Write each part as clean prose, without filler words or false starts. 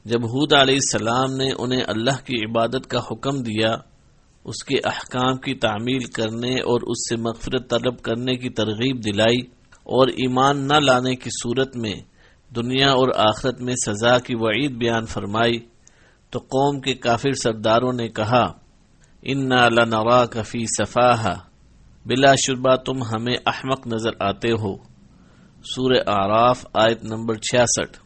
جب ہود علیہ السلام نے انہیں اللہ کی عبادت کا حکم دیا، اس کے احکام کی تعمیل کرنے اور اس سے مغفرت طلب کرنے کی ترغیب دلائی اور ایمان نہ لانے کی صورت میں دنیا اور آخرت میں سزا کی وعید بیان فرمائی، تو قوم کے کافر سرداروں نے کہا انا لنراک فی سفاہہ، بلا شبہ تم ہمیں احمق نظر آتے ہو۔ سورہ اعراف آیت نمبر 66۔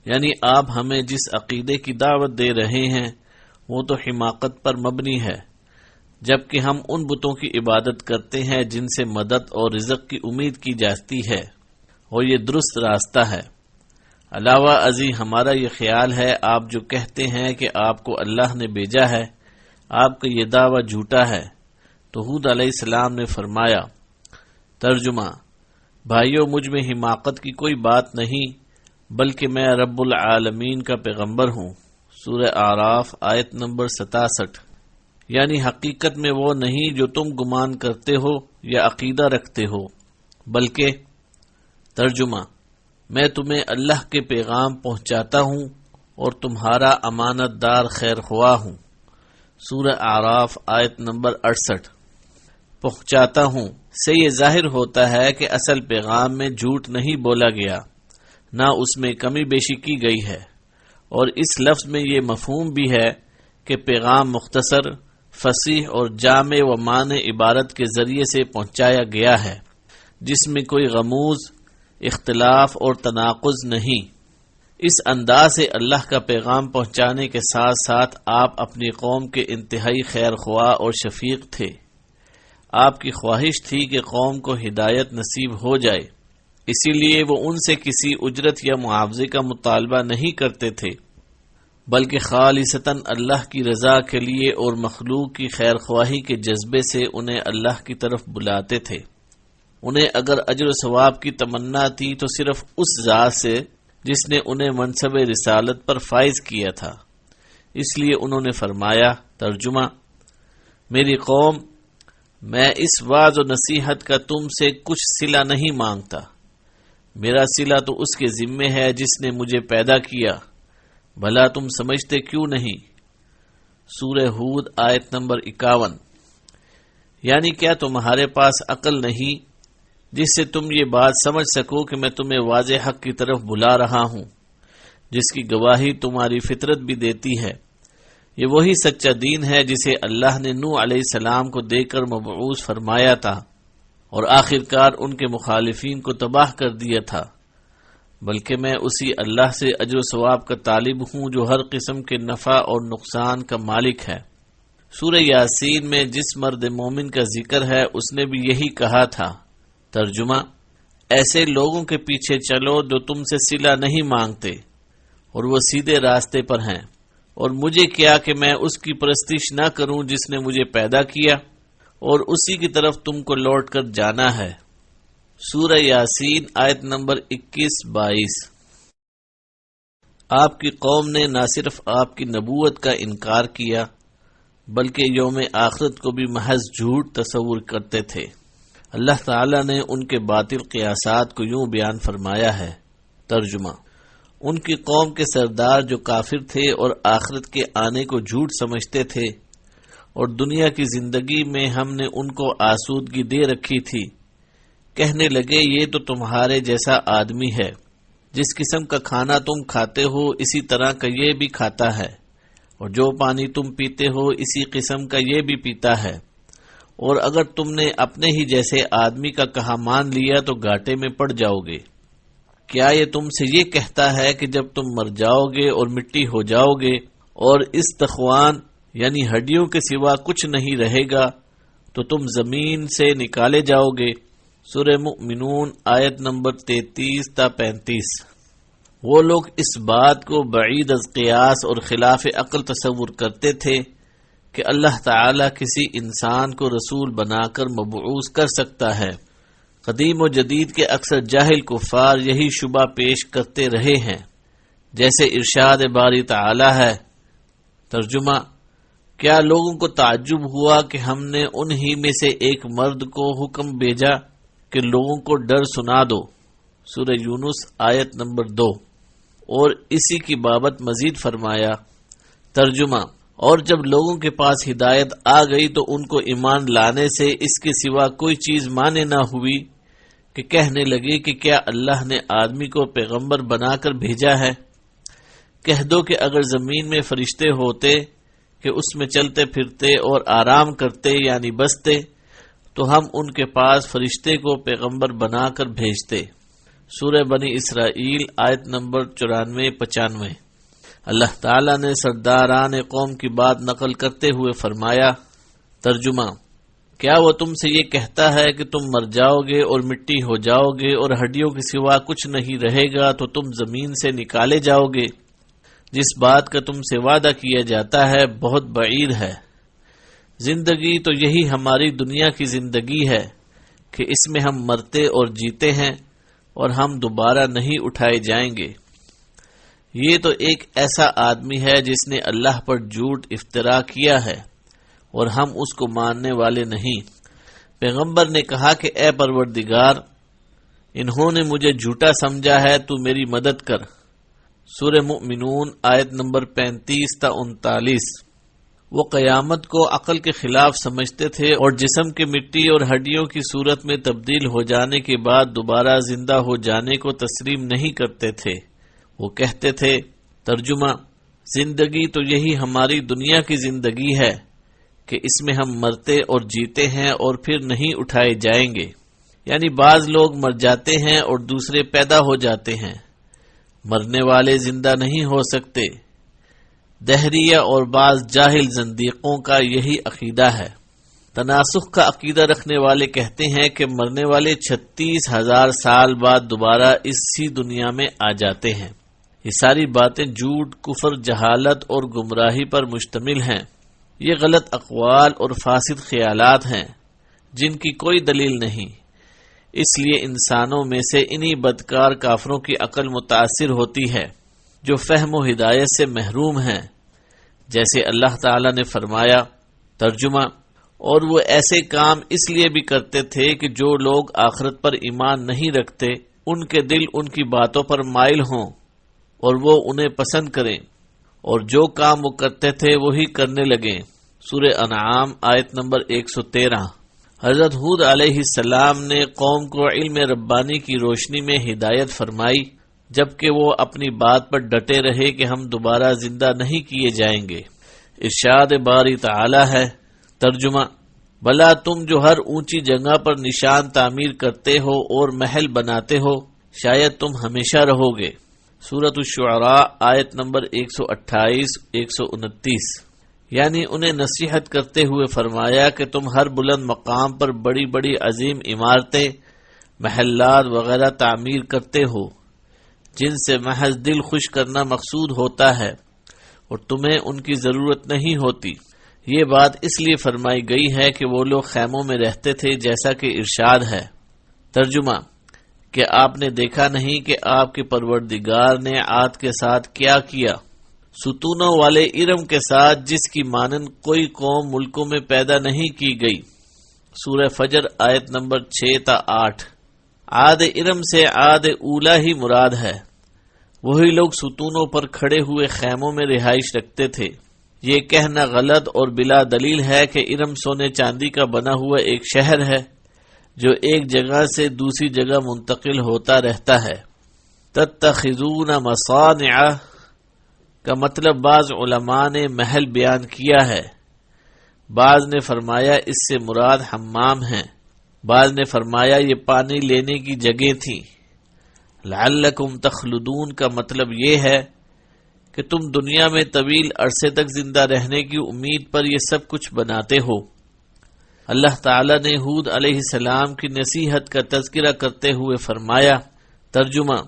یعنی آپ ہمیں جس عقیدے کی دعوت دے رہے ہیں وہ تو حماقت پر مبنی ہے، جبکہ ہم ان بتوں کی عبادت کرتے ہیں جن سے مدد اور رزق کی امید کی جاتی ہے، اور یہ درست راستہ ہے۔ علاوہ ازیں ہمارا یہ خیال ہے آپ جو کہتے ہیں کہ آپ کو اللہ نے بھیجا ہے، آپ کا یہ دعویٰ جھوٹا ہے۔ تو ہود علیہ السلام نے فرمایا، ترجمہ: بھائیو، مجھ میں حماقت کی کوئی بات نہیں، بلکہ میں رب العالمین کا پیغمبر ہوں۔ سورہ اعراف آیت نمبر 67۔ یعنی حقیقت میں وہ نہیں جو تم گمان کرتے ہو یا عقیدہ رکھتے ہو، بلکہ ترجمہ: میں تمہیں اللہ کے پیغام پہنچاتا ہوں اور تمہارا امانت دار خیر خواہ ہوں۔ سورہ اعراف آیت نمبر 68۔ پہنچاتا ہوں سے یہ ظاہر ہوتا ہے کہ اصل پیغام میں جھوٹ نہیں بولا گیا، نہ اس میں کمی بیشی کی گئی ہے، اور اس لفظ میں یہ مفہوم بھی ہے کہ پیغام مختصر، فصیح اور جامع و معنی عبارت کے ذریعے سے پہنچایا گیا ہے، جس میں کوئی غموض، اختلاف اور تناقض نہیں۔ اس انداز سے اللہ کا پیغام پہنچانے کے ساتھ ساتھ آپ اپنی قوم کے انتہائی خیر خواہ اور شفیق تھے۔ آپ کی خواہش تھی کہ قوم کو ہدایت نصیب ہو جائے، اسی لیے وہ ان سے کسی اجرت یا معاوضے کا مطالبہ نہیں کرتے تھے، بلکہ خالصتاً اللہ کی رضا کے لیے اور مخلوق کی خیر خواہی کے جذبے سے انہیں اللہ کی طرف بلاتے تھے۔ انہیں اگر اجر و ثواب کی تمنا تھی تو صرف اس ذات سے جس نے انہیں منصب رسالت پر فائز کیا تھا۔ اس لیے انہوں نے فرمایا، ترجمہ: میری قوم، میں اس وعظ و نصیحت کا تم سے کچھ صلہ نہیں مانگتا، میرا صلہ تو اس کے ذمے ہے جس نے مجھے پیدا کیا، بھلا تم سمجھتے کیوں نہیں؟ سورہ ہود آیت نمبر 51۔ یعنی کیا تمہارے پاس عقل نہیں جس سے تم یہ بات سمجھ سکو کہ میں تمہیں واضح حق کی طرف بلا رہا ہوں، جس کی گواہی تمہاری فطرت بھی دیتی ہے؟ یہ وہی سچا دین ہے جسے اللہ نے نوح علیہ السلام کو دے کر مبعوث فرمایا تھا اور آخرکار ان کے مخالفین کو تباہ کر دیا تھا، بلکہ میں اسی اللہ سے اجر و ثواب کا طالب ہوں جو ہر قسم کے نفع اور نقصان کا مالک ہے۔ سورہ یاسین میں جس مرد مومن کا ذکر ہے اس نے بھی یہی کہا تھا، ترجمہ: ایسے لوگوں کے پیچھے چلو جو تم سے صلہ نہیں مانگتے اور وہ سیدھے راستے پر ہیں، اور مجھے کیا کہ میں اس کی پرستش نہ کروں جس نے مجھے پیدا کیا، اور اسی کی طرف تم کو لوٹ کر جانا ہے۔ سورہ یاسین آیت نمبر 21-22۔ آپ کی قوم نے نہ صرف آپ کی نبوت کا انکار کیا بلکہ یوم آخرت کو بھی محض جھوٹ تصور کرتے تھے۔ اللہ تعالیٰ نے ان کے باطل قیاسات کو یوں بیان فرمایا ہے، ترجمہ: ان کی قوم کے سردار جو کافر تھے اور آخرت کے آنے کو جھوٹ سمجھتے تھے، اور دنیا کی زندگی میں ہم نے ان کو آسودگی دے رکھی تھی، کہنے لگے یہ تو تمہارے جیسا آدمی ہے، جس قسم کا کھانا تم کھاتے ہو اسی طرح کا یہ بھی کھاتا ہے، اور جو پانی تم پیتے ہو اسی قسم کا یہ بھی پیتا ہے، اور اگر تم نے اپنے ہی جیسے آدمی کا کہا مان لیا تو گھاٹے میں پڑ جاؤ گے۔ کیا یہ تم سے یہ کہتا ہے کہ جب تم مر جاؤ گے اور مٹی ہو جاؤ گے اور استخوان یعنی ہڈیوں کے سوا کچھ نہیں رہے گا تو تم زمین سے نکالے جاؤ گے؟ سورہ مؤمنون آیت نمبر 33-35۔ وہ لوگ اس بات کو بعید از قیاس اور خلاف عقل تصور کرتے تھے کہ اللہ تعالی کسی انسان کو رسول بنا کر مبعوث کر سکتا ہے۔ قدیم و جدید کے اکثر جاہل کفار یہی شبہ پیش کرتے رہے ہیں، جیسے ارشاد باری تعالی ہے، ترجمہ: کیا لوگوں کو تعجب ہوا کہ ہم نے انہی میں سے ایک مرد کو حکم بھیجا کہ لوگوں کو ڈر سنا دو؟ سورہ یونس آیت نمبر 2۔ اور اسی کی بابت مزید فرمایا۔ ترجمہ: اور جب لوگوں کے پاس ہدایت آ گئی تو ان کو ایمان لانے سے اس کے سوا کوئی چیز مانے نہ ہوئی کہ کہنے لگے کہ کیا اللہ نے آدمی کو پیغمبر بنا کر بھیجا ہے؟ کہہ دو کہ اگر زمین میں فرشتے ہوتے کہ اس میں چلتے پھرتے اور آرام کرتے یعنی بستے تو ہم ان کے پاس فرشتے کو پیغمبر بنا کر بھیجتے۔ سورہ بنی اسرائیل آیت نمبر 94-95۔ اللہ تعالیٰ نے سرداران قوم کی بات نقل کرتے ہوئے فرمایا۔ ترجمہ: کیا وہ تم سے یہ کہتا ہے کہ تم مر جاؤ گے اور مٹی ہو جاؤ گے اور ہڈیوں کے سوا کچھ نہیں رہے گا تو تم زمین سے نکالے جاؤ گے؟ جس بات کا تم سے وعدہ کیا جاتا ہے بہت بعید ہے۔ زندگی تو یہی ہماری دنیا کی زندگی ہے کہ اس میں ہم مرتے اور جیتے ہیں اور ہم دوبارہ نہیں اٹھائے جائیں گے۔ یہ تو ایک ایسا آدمی ہے جس نے اللہ پر جھوٹ افترا کیا ہے اور ہم اس کو ماننے والے نہیں۔ پیغمبر نے کہا کہ اے پروردگار، انہوں نے مجھے جھوٹا سمجھا ہے، تو میری مدد کر۔ سورہ مومنون آیت نمبر 35-39۔ وہ قیامت کو عقل کے خلاف سمجھتے تھے اور جسم کے مٹی اور ہڈیوں کی صورت میں تبدیل ہو جانے کے بعد دوبارہ زندہ ہو جانے کو تسلیم نہیں کرتے تھے۔ وہ کہتے تھے۔ ترجمہ: زندگی تو یہی ہماری دنیا کی زندگی ہے کہ اس میں ہم مرتے اور جیتے ہیں اور پھر نہیں اٹھائے جائیں گے، یعنی بعض لوگ مر جاتے ہیں اور دوسرے پیدا ہو جاتے ہیں، مرنے والے زندہ نہیں ہو سکتے۔ دہریہ اور بعض جاہل زندیقوں کا یہی عقیدہ ہے۔ تناسخ کا عقیدہ رکھنے والے کہتے ہیں کہ مرنے والے 36,000 سال بعد دوبارہ اسی دنیا میں آ جاتے ہیں۔ یہ ساری باتیں جھوٹ، کفر، جہالت اور گمراہی پر مشتمل ہیں۔ یہ غلط اقوال اور فاسد خیالات ہیں جن کی کوئی دلیل نہیں۔ اس لیے انسانوں میں سے انہی بدکار کافروں کی عقل متاثر ہوتی ہے جو فہم و ہدایت سے محروم ہیں، جیسے اللہ تعالیٰ نے فرمایا۔ ترجمہ: اور وہ ایسے کام اس لیے بھی کرتے تھے کہ جو لوگ آخرت پر ایمان نہیں رکھتے ان کے دل ان کی باتوں پر مائل ہوں اور وہ انہیں پسند کریں، اور جو کام وہ کرتے تھے وہی کرنے لگیں۔ سورہ انعام آیت نمبر 113۔ حضرت ہود علیہ السلام نے قوم کو علم ربانی کی روشنی میں ہدایت فرمائی، جبکہ وہ اپنی بات پر ڈٹے رہے کہ ہم دوبارہ زندہ نہیں کیے جائیں گے۔ ارشاد باری تعالی ہے۔ ترجمہ: بھلا تم جو ہر اونچی جگہ پر نشان تعمیر کرتے ہو اور محل بناتے ہو، شاید تم ہمیشہ رہو گے۔ سورۃ الشعراء آیت نمبر 128-129۔ یعنی انہیں نصیحت کرتے ہوئے فرمایا کہ تم ہر بلند مقام پر بڑی بڑی عظیم عمارتیں، محلات وغیرہ تعمیر کرتے ہو جن سے محض دل خوش کرنا مقصود ہوتا ہے اور تمہیں ان کی ضرورت نہیں ہوتی۔ یہ بات اس لیے فرمائی گئی ہے کہ وہ لوگ خیموں میں رہتے تھے، جیسا کہ ارشاد ہے۔ ترجمہ: کہ آپ نے دیکھا نہیں کہ آپ کے پروردگار نے عاد کے ساتھ کیا کیا، ستونوں والے ارم کے ساتھ جس کی مانند کوئی قوم ملکوں میں پیدا نہیں کی گئی۔ سورہ فجر آیت نمبر 6-8۔ عاد ارم سے عاد اولا ہی مراد ہے۔ وہی لوگ ستونوں پر کھڑے ہوئے خیموں میں رہائش رکھتے تھے۔ یہ کہنا غلط اور بلا دلیل ہے کہ ارم سونے چاندی کا بنا ہوا ایک شہر ہے جو ایک جگہ سے دوسری جگہ منتقل ہوتا رہتا ہے۔ تتخذون مصانع کا مطلب بعض علماء نے محل بیان کیا ہے، بعض نے فرمایا اس سے مراد حمام ہیں، بعض نے فرمایا یہ پانی لینے کی جگہ تھیں۔ لعلکم تخلدون کا مطلب یہ ہے کہ تم دنیا میں طویل عرصے تک زندہ رہنے کی امید پر یہ سب کچھ بناتے ہو۔ اللہ تعالیٰ نے ہود علیہ السلام کی نصیحت کا تذکرہ کرتے ہوئے فرمایا۔ ترجمہ: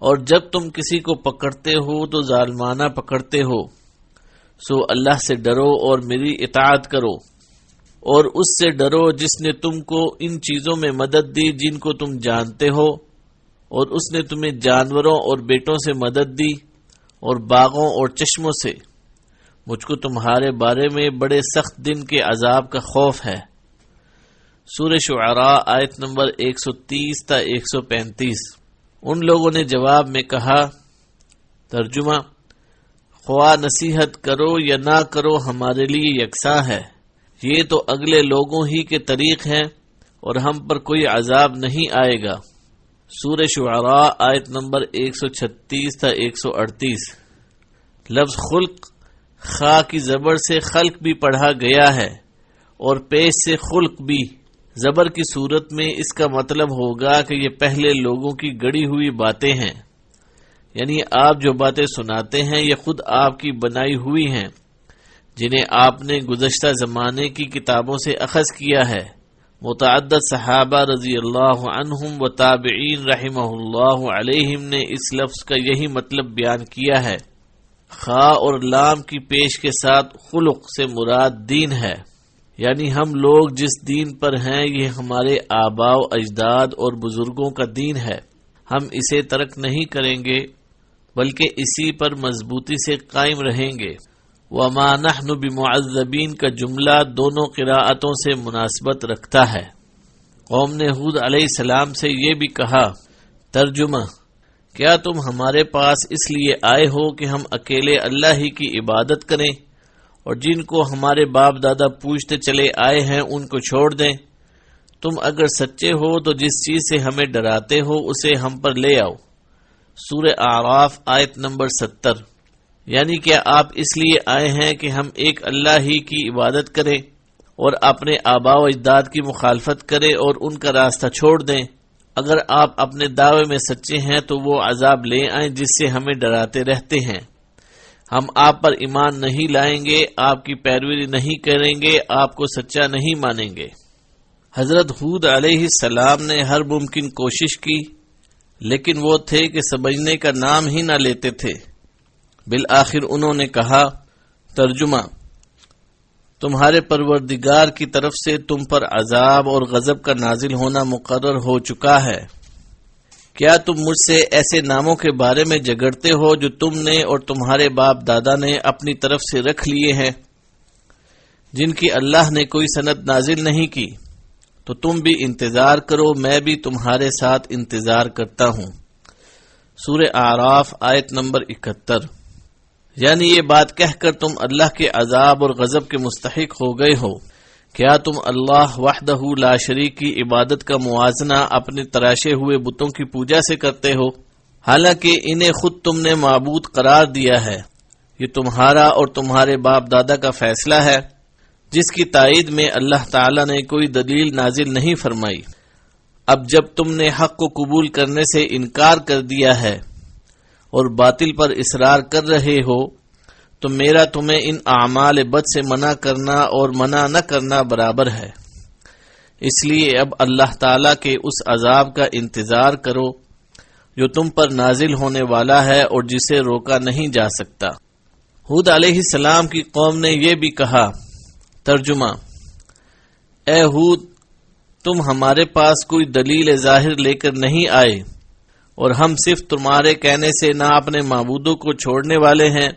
اور جب تم کسی کو پکڑتے ہو تو ظالمانہ پکڑتے ہو، سو اللہ سے ڈرو اور میری اطاعت کرو، اور اس سے ڈرو جس نے تم کو ان چیزوں میں مدد دی جن کو تم جانتے ہو، اور اس نے تمہیں جانوروں اور بیٹوں سے مدد دی اور باغوں اور چشموں سے۔ مجھ کو تمہارے بارے میں بڑے سخت دن کے عذاب کا خوف ہے۔ سورہ شعراء آیت نمبر 130-135۔ ان لوگوں نے جواب میں کہا ترجمہ: خواہ نصیحت کرو یا نہ کرو ہمارے لیے یکساں ہے، یہ تو اگلے لوگوں ہی کے طریق ہیں اور ہم پر کوئی عذاب نہیں آئے گا۔ سورہ شعراء آیت نمبر 136 تا 138۔ لفظ خلق خا کی زبر سے خلق بھی پڑھا گیا ہے اور پیش سے خلق بھی۔ زبر کی صورت میں اس کا مطلب ہوگا کہ یہ پہلے لوگوں کی گڑی ہوئی باتیں ہیں، یعنی آپ جو باتیں سناتے ہیں یہ خود آپ کی بنائی ہوئی ہیں، جنہیں آپ نے گزشتہ زمانے کی کتابوں سے اخذ کیا ہے۔ متعدد صحابہ رضی اللہ عنہم و تابعین رحمہ اللہ علیہم نے اس لفظ کا یہی مطلب بیان کیا ہے۔ خا اور لام کی پیش کے ساتھ خلق سے مراد دین ہے، یعنی ہم لوگ جس دین پر ہیں یہ ہمارے آباء و اجداد اور بزرگوں کا دین ہے، ہم اسے ترک نہیں کریں گے بلکہ اسی پر مضبوطی سے قائم رہیں گے۔ وَمَا نَحْنُ بِمُعَذَّبِينَ کا جملہ دونوں قراءتوں سے مناسبت رکھتا ہے۔ قوم نے ہود علیہ السلام سے یہ بھی کہا، ترجمہ: کیا تم ہمارے پاس اس لیے آئے ہو کہ ہم اکیلے اللہ ہی کی عبادت کریں اور جن کو ہمارے باپ دادا پوجتے چلے آئے ہیں ان کو چھوڑ دیں؟ تم اگر سچے ہو تو جس چیز سے ہمیں ڈراتے ہو اسے ہم پر لے آؤ۔ سورہ اعراف آیت نمبر 70۔ یعنی کیا آپ اس لیے آئے ہیں کہ ہم ایک اللہ ہی کی عبادت کریں اور اپنے آباء و اجداد کی مخالفت کریں اور ان کا راستہ چھوڑ دیں؟ اگر آپ اپنے دعوے میں سچے ہیں تو وہ عذاب لے آئیں جس سے ہمیں ڈراتے رہتے ہیں۔ ہم آپ پر ایمان نہیں لائیں گے، آپ کی پیروی نہیں کریں گے، آپ کو سچا نہیں مانیں گے۔ حضرت ہود علیہ السلام نے ہر ممکن کوشش کی، لیکن وہ تھے کہ سمجھنے کا نام ہی نہ لیتے تھے۔ بالآخر انہوں نے کہا، ترجمہ: تمہارے پروردگار کی طرف سے تم پر عذاب اور غضب کا نازل ہونا مقرر ہو چکا ہے۔ کیا تم مجھ سے ایسے ناموں کے بارے میں جھگڑتے ہو جو تم نے اور تمہارے باپ دادا نے اپنی طرف سے رکھ لیے ہیں، جن کی اللہ نے کوئی سند نازل نہیں کی؟ تو تم بھی انتظار کرو، میں بھی تمہارے ساتھ انتظار کرتا ہوں۔ سورہ اعراف آیت نمبر 71۔ یعنی یہ بات کہہ کر تم اللہ کے عذاب اور غضب کے مستحق ہو گئے ہو۔ کیا تم اللہ وحدہ لا شریک کی عبادت کا موازنہ اپنے تراشے ہوئے بتوں کی پوجا سے کرتے ہو، حالانکہ انہیں خود تم نے معبود قرار دیا ہے؟ یہ تمہارا اور تمہارے باپ دادا کا فیصلہ ہے، جس کی تائید میں اللہ تعالی نے کوئی دلیل نازل نہیں فرمائی۔ اب جب تم نے حق کو قبول کرنے سے انکار کر دیا ہے اور باطل پر اصرار کر رہے ہو، تو میرا تمہیں ان اعمال بد سے منع کرنا اور منع نہ کرنا برابر ہے۔ اس لیے اب اللہ تعالیٰ کے اس عذاب کا انتظار کرو جو تم پر نازل ہونے والا ہے اور جسے روکا نہیں جا سکتا۔ ہود علیہ السلام کی قوم نے یہ بھی کہا، ترجمہ: اے ہود، تم ہمارے پاس کوئی دلیل ظاہر لے کر نہیں آئے اور ہم صرف تمہارے کہنے سے نہ اپنے معبودوں کو چھوڑنے والے ہیں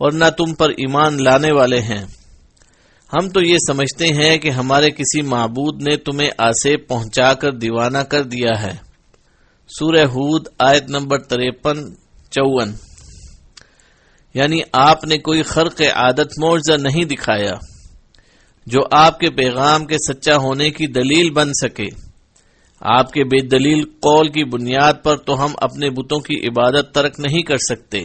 اور نہ تم پر ایمان لانے والے ہیں۔ ہم تو یہ سمجھتے ہیں کہ ہمارے کسی معبود نے تمہیں آسیب پہنچا کر دیوانہ کر دیا ہے۔ سورہ ہود آیت نمبر 53-54۔ یعنی آپ نے کوئی خرق عادت معجزہ نہیں دکھایا جو آپ کے پیغام کے سچا ہونے کی دلیل بن سکے۔ آپ کے بے دلیل قول کی بنیاد پر تو ہم اپنے بتوں کی عبادت ترک نہیں کر سکتے۔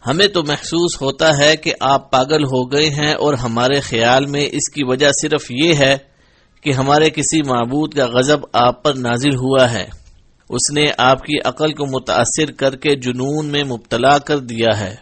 ہمیں تو محسوس ہوتا ہے کہ آپ پاگل ہو گئے ہیں، اور ہمارے خیال میں اس کی وجہ صرف یہ ہے کہ ہمارے کسی معبود کا غضب آپ پر نازل ہوا ہے، اس نے آپ کی عقل کو متاثر کر کے جنون میں مبتلا کر دیا ہے۔